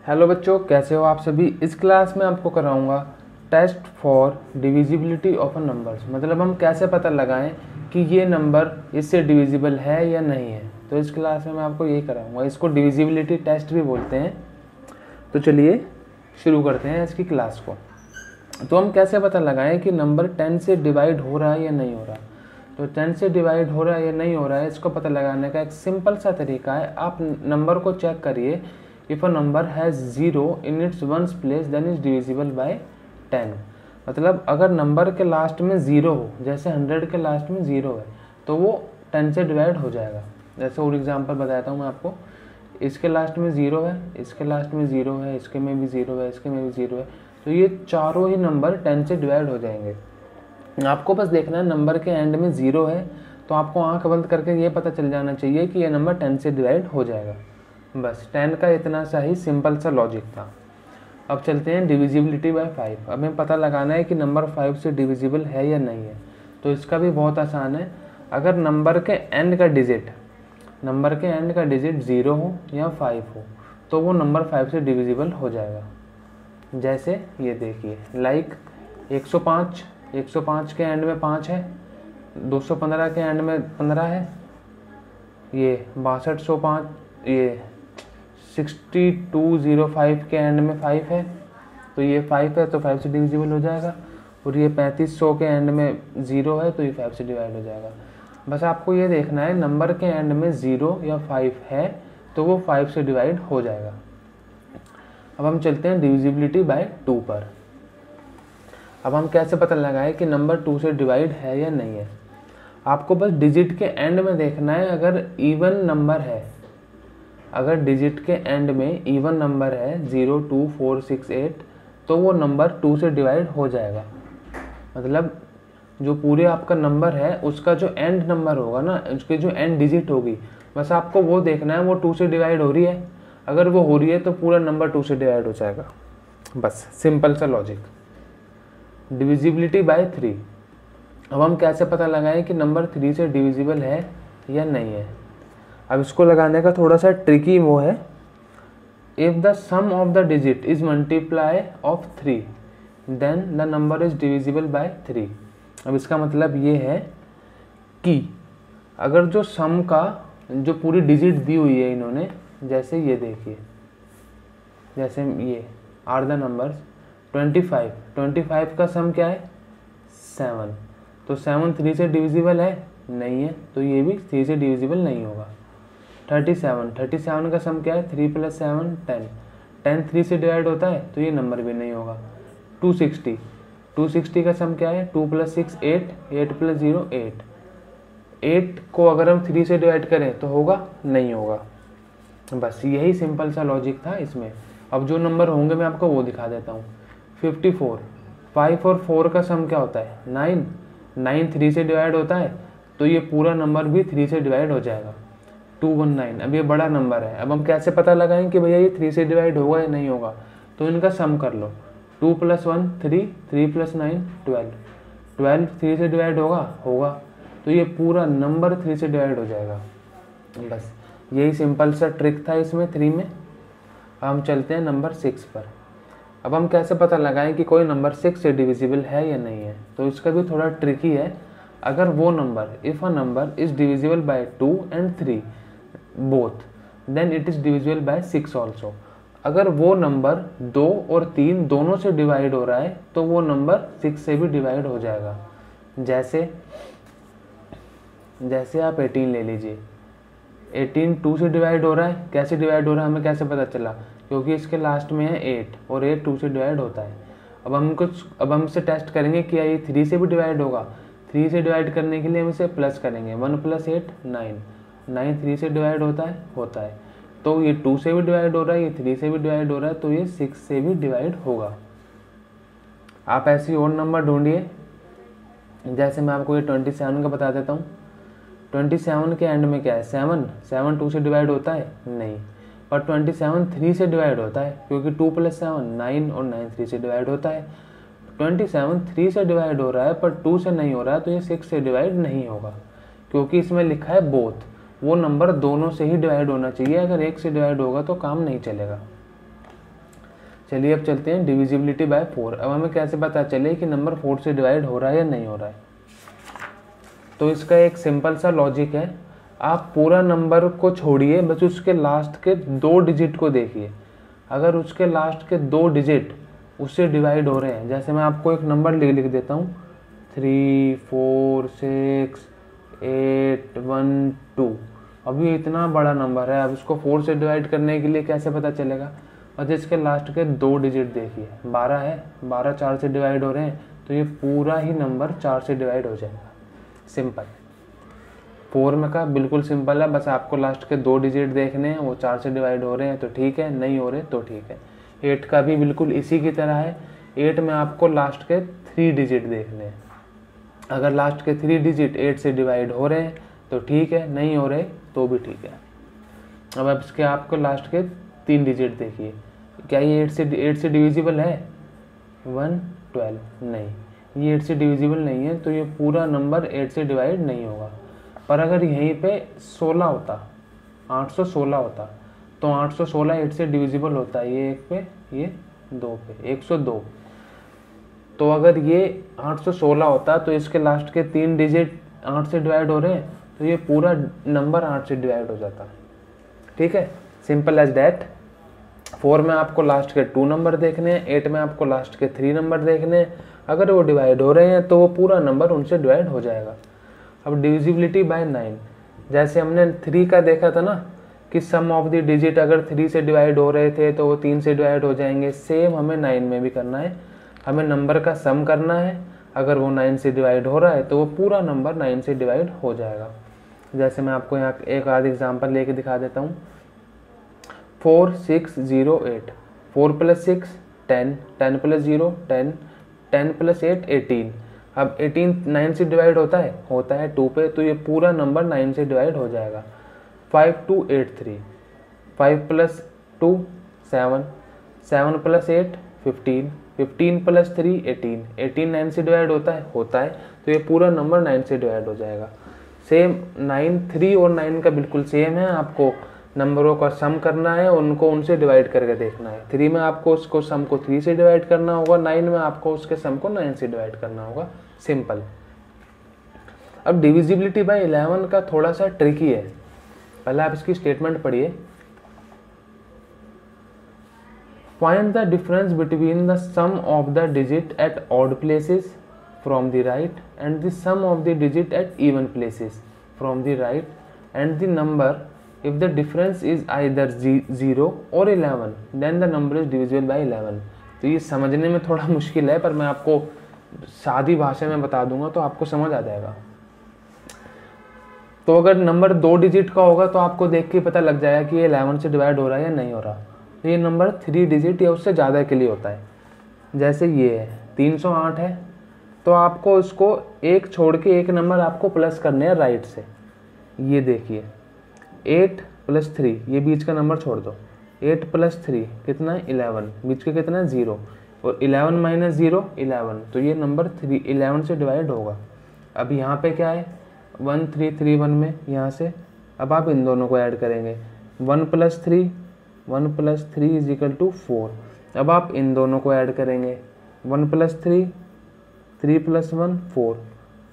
Hello बच्चों, कैसे हो आप सभी। इस क्लास में आपको कराऊंगा test for divisibility of a numbers. मतलब हम कैसे पता लगाएं कि ये नंबर इससे डिविजिबल है या नहीं है। तो इस क्लास में मैं आपको यही कराऊंगा। इसको डिविजिबिलिटी टेस्ट भी बोलते हैं। तो चलिए शुरू करते हैं इसकी क्लास को। तो हम कैसे पता लगाएं कि नंबर 10 से डिवाइड हो रहा है या नहीं हो रहा। तो 10 से डिवाइड हो रहा है या नहीं हो रहा है, इसको पता लगाने का एक सिंपल सा तरीका है। आप नंबर को चेक करिए। If a number has 0 in its ones place then is divisible by 10। मतलब अगर नंबर के लास्ट में 0 हो, जैसे 100 के लास्ट में 0 है, तो वो 10 से डिवाइड हो जाएगा। जैसे और एग्जांपल बताता हूँ मैं आपको। इसके लास्ट में 0 है, इसके लास्ट में 0 है, इसके में भी 0 है, इसके में भी 0 है, तो ये चारों ही नंबर 10 से डिवाइड हो जाएंगे। आपको बस देखना है नंबर के एंड में 0 है, तो आपको आंख बंद करके ये पता चल जाना चाहिए कि ये नंबर 10 से डिवाइड हो जाएगा। बस 10 का इतना सा ही सिंपल सा लॉजिक था। अब चलते हैं डिविजिबिलिटी बाय 5। अब हमें पता लगाना है कि नंबर 5 से डिविजिबल है या नहीं है। तो इसका भी बहुत आसान है। अगर नंबर के एंड का डिजिट 0 हो या 5 हो, तो वो नंबर 5 से डिविजिबल हो जाएगा। जैसे ये देखिए, लाइक 105 के एंड में 5 है, 215 के एंड में 15 है, ये 6205, ये 6205 के एंड में 5 है, तो ये 5 है, तो 5 से डिविजिबल हो जाएगा। और ये 3500 के एंड में 0 है, तो ये 5 से डिवाइड हो जाएगा। बस आपको ये देखना है नंबर के एंड में 0 या 5 है, तो वो 5 से डिवाइड हो जाएगा। अब हम चलते हैं डिविजिबिलिटी बाय 2 पर। अब हम कैसे पता लगाएं कि नंबर 2 से डिवाइड है या नहीं है। आपको बस डिजिट के एंड में देखना है। अगर इवन नंबर है, अगर डिजिट के एंड में इवन नंबर है 0, 2, 4, 6, 8, तो वो नंबर 2 से डिवाइड हो जाएगा। मतलब जो पूरे आपका नंबर है उसका जो एंड नंबर होगा ना, उसकी जो एंड डिजिट होगी, बस आपको वो देखना है वो 2 से डिवाइड हो रही है। अगर वो हो रही है तो पूरा नंबर 2 से डिवाइड हो जाएगा। बस सिंपल सा लॉजिक। Divisibility bye 3। अब हम कैसे पता लगाएं कि नंबर 3 से डिविजिबल है या नहीं है। अब इसको लगाने का थोड़ा सा ट्रिकी वो है। If the sum of the digit is multiply of 3 then the number is divisible by 3। अब इसका मतलब ये है कि अगर जो सम का जो पूरी डिजिट दी हुई है इन्होंने, जैसे ये देखिए, जैसे ये आर द नंबर्स 25 का सम क्या है 7, तो 7 3 से डिविजिबल है नहीं है, तो ये भी 3 से डिविजिबल नहीं होगा। 37 का सम क्या है 3 + 7 10 3 से डिवाइड होता है, तो ये नंबर भी नहीं होगा। 260 का सम क्या है 2 + 6 8 8 + 0 8 8 को अगर हम 3 से डिवाइड करें तो होगा नहीं होगा। बस यही सिंपल सा लॉजिक था इसमें। अब जो नंबर होंगे मैं आपको वो दिखा देता हूँ। 54 5 और 4 का सम क्या होता है 9 3 से डिवाइड होता है, तो ये पूरा नंबर भी 3 से डिवाइड हो जाएगा। 219, अब ये बड़ा नंबर है। अब हम कैसे पता लगाएं कि भैया ये 3 से डिवाइड होगा या नहीं होगा। तो इनका सम कर लो। 2 + 1 3 3 + 9 12 3 से डिवाइड होगा, तो ये पूरा नंबर 3 से डिवाइड हो जाएगा। बस यही सिंपल सा ट्रिक था इसमें 3 में। हम चलते हैं नंबर 6 पर। अब हम कैसे पता लगाएं कि कोई नंबर 6 से डिविजिबल है या नहीं है। तो इसका भी थोड़ा ट्रिकी है। अगर वो number, if a number is divisible by 2 and 3 both, then it is divisible by 6 also. अगर वो नंबर 2 और 3 दोनों से डिवाइड हो रहा है, तो वो नंबर 6 से भी डिवाइड हो जाएगा। जैसे आप 18 ले लीजिए। 18 2 से डिवाइड हो रहा है। कैसे डिवाइड हो रहा है हमें कैसे पता चला, क्योंकि इसके लास्ट में है 8 और 8 2 से डिवाइड होता है। अब हम इसे टेस्ट करेंगे कि ये 3 से भी डिवाइड होगा। 3 से डिवाइड करने के लिए हम इसे प्लस करेंगे। 1 + 8 9 3 से डिवाइड होता है। तो ये 2 से भी डिवाइड हो रहा है, ये 3 से भी डिवाइड हो रहा है, तो ये 6 से भी डिवाइड होगा। आप ऐसी और नंबर ढूंढिए। जैसे मैं आपको ये 27 का बता देता हूँ। 27 के एंड में क्या है 7 2 से डिवाइड होता है नहीं, पर 27 3 से डिवाइड होता है, क्योंकि 2 + 7 9 और 9 3 से डिवाइड होता है। 27 3 से डिवाइड हो रहा है पर 2 से नहीं हो रहा है, तो ये 6 से डिवाइड नहीं होगा, क्योंकि इसमें लिखा है बोथ। वो नंबर दोनों से ही डिवाइड होना चाहिए। अगर एक से डिवाइड होगा तो काम नहीं चलेगा। चलिए अब चलते हैं डिविजिबिलिटी बाय 4। अब हमें कैसे पता चले कि नंबर 4 से डिवाइड हो रहा है या नहीं हो रहा है। तो इसका एक सिंपल सा लॉजिक है, आप पूरा नंबर को छोड़िए, बस उसके लास्ट के 2 डिजिट को देखिए। अगर उसके लास्ट के 2 डिजिट उससे डिवाइड हो रहे हैं, जैसे मैं आपको एक नंबर लिख देता हूँ 3 4 6 8 1 2। अब ये इतना बड़ा नंबर है, अब इसको 4 से डिवाइड करने के लिए कैसे पता चलेगा। और जिसके लास्ट के 2 डिजिट देखिए, 12 है, 12 4 से डिवाइड हो रहे हैं, तो ये पूरा ही नंबर 4 से डिवाइड हो जाएगा। सिंपल। 4 में का बिल्कुल सिंपल है, बस आपको लास्ट के 2 डिजिट देखने हैं, वो 4 से डिवाइड हो रहे हैं तो ठीक है, नहीं हो रहे तो ठीक है। 8 का भी बिल्कुल इसी की तरह है। 8 में आपको लास्ट के 3 डिजिट देखने हैं, अगर लास्ट के 3 डिजिट 8 से डिवाइड हो रहे हैं तो ठीक है, नहीं हो रहे तो भी ठीक है। अब इसके आपको लास्ट के 3 डिजिट देखिए, क्या ये 8 से डिविजिबल है 1 12? नहीं, ये 8 से डिविजिबल नहीं है, तो ये पूरा नंबर 8 से डिवाइड नहीं होगा। पर अगर यहीं पे 16 होता, 816 होता, तो 816 8 से डिविजिबल होता है, ये 1 पे, ये 2 पे, 102। तो अगर ये 816 होता तो इसके लास्ट के 3 डिजिट 8 से डिवाइड हो रहे हैं, तो ये पूरा नंबर 8 से डिवाइड हो जाता। ठीक है, सिंपल एज दैट। 4 में आपको लास्ट के 2 नंबर देखने हैं, 8 में आपको लास्ट के 3 नंबर देखने हैं। अगर वो डिवाइड हो रहे हैं तो वो पूरा नंबर उनसे डिवाइड हो जाएगा। अब डिविजिबिलिटी बाय 9, जैसे हमने 3 का देखा था ना कि सम ऑफ द डिजिट अगर 3 से डिवाइड हो रहे थे तो वो 3 से डिवाइड हो जाएंगे, सेम हमें 9 में भी करना है। हमें नंबर का सम करना है, अगर वो 9 से डिवाइड हो रहा है तो वो पूरा नंबर 9 से डिवाइड हो जाएगा। जैसे मैं आपको यहाँ एक आध एग्जांपल लेके दिखा देता हूँ। 4 6 0 8, 4 + 6 10, 10 + 0 10, 10 + 8 18। अब 18 9 से डिवाइड होता है 2 पे, तो ये पूरा नंबर 9 से डिवाइड हो जाएगा। 5 2 8 3, 5 + 2 7, 7 + 8 15, 15 + 3 18, 18 9 से डिवाइड होता है, तो ये पूरा नंबर 9 से डिवाइड हो जाएगा। सेम 9 3 और 9 का बिल्कुल सेम है, आपको नंबरों का सम करना है, उनको उनसे डिवाइड करके देखना है। 3 में आपको उसको सम को 3 से डिवाइड करना होगा, 9 में आपको उसके सम को 9 से डिवाइड करना होगा। सिंपल। अब डिविजिबिलिटी बाय 11 का थोड़ा सा ट्रिकी है। पहले आप इसकी स्टेटमेंट पढ़िए। Find the difference between the sum of the digit at odd places from the right and the sum of the digit at even places from the right and the number if the difference is either 0 or 11 then the number is divisible by 11। तो ये समझने में थोड़ा मुश्किल है, पर मैं आपको सादी भाषा में बता दूंगा तो आपको समझ आ जाएगा। तो अगर नंबर 2 डिजिट का होगा तो आपको देख के पता लग जाएगा कि ये 11 से डिवाइड हो रहा है या नहीं हो रहा। तो ये नंबर 3 डिजिट या उससे ज़्यादा के लिए होता है। जैसे ये है 308 है, तो आपको इसको एक छोड़ के एक नंबर आपको प्लस करने हैं राइट से। ये देखिए 8 + 3, ये बीच का नंबर छोड़ दो, 8 + 3 कितना है 11, बीच के कितना है 0, और 11 - 0 11, तो ये नंबर 11 से डिवाइड होगा। अब यहाँ पे क्या है 1331 में यहाँ से, अब आप इन दोनों को ऐड करेंगे 1 + 3 = 4। अब आप इन दोनों को ऐड करेंगे 1 + 3 3 + 1 4,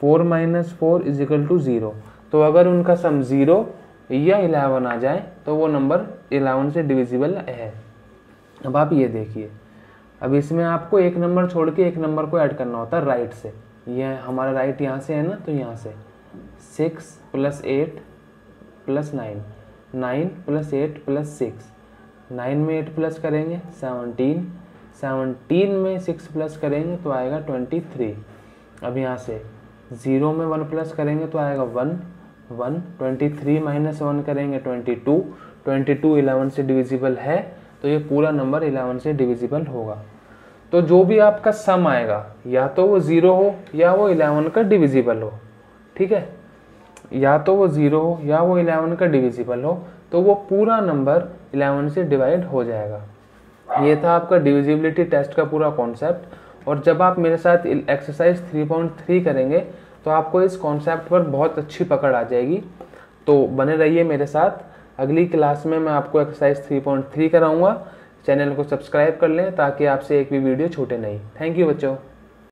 4 - 4 = 0। तो अगर उनका सम 0 या 11 आ जाए तो वो नंबर 11 से डिविजिबल है। अब आप ये देखिए, अब इसमें आपको एक नंबर छोड़ के एक नंबर को ऐड करना होता है राइट से। ये हमारा राइट यहाँ से है ना, तो यहाँ से 6 + 8 + 9, 9 + 8 + 6, 9 में 8 प्लस करेंगे 17, 17 में 6 प्लस करेंगे तो आएगा 23। अब यहाँ से 0 में 1 प्लस करेंगे तो आएगा 1 1, 23 - 1 करेंगे 22, 22 11 से डिविजिबल है, तो ये पूरा नंबर 11 से डिविजिबल होगा। तो जो भी आपका सम आएगा या तो वो 0 हो या वो 11 का डिविजिबल हो। ठीक है, या तो वो 0 हो या वो 11 का डिविजिबल हो, तो वो पूरा नंबर 11 से डिवाइड हो जाएगा। ये था आपका डिविजिबिलिटी टेस्ट का पूरा कॉन्सेप्ट। और जब आप मेरे साथ एक्सरसाइज 3.3 करेंगे तो आपको इस कॉन्सेप्ट पर बहुत अच्छी पकड़ आ जाएगी। तो बने रहिए मेरे साथ, अगली क्लास में मैं आपको एक्सरसाइज 3.3 कराऊंगा। चैनल को सब्सक्राइब कर लें ताकि आपसे एक भी वीडियो छूटे नहीं। थैंक यू बच्चों।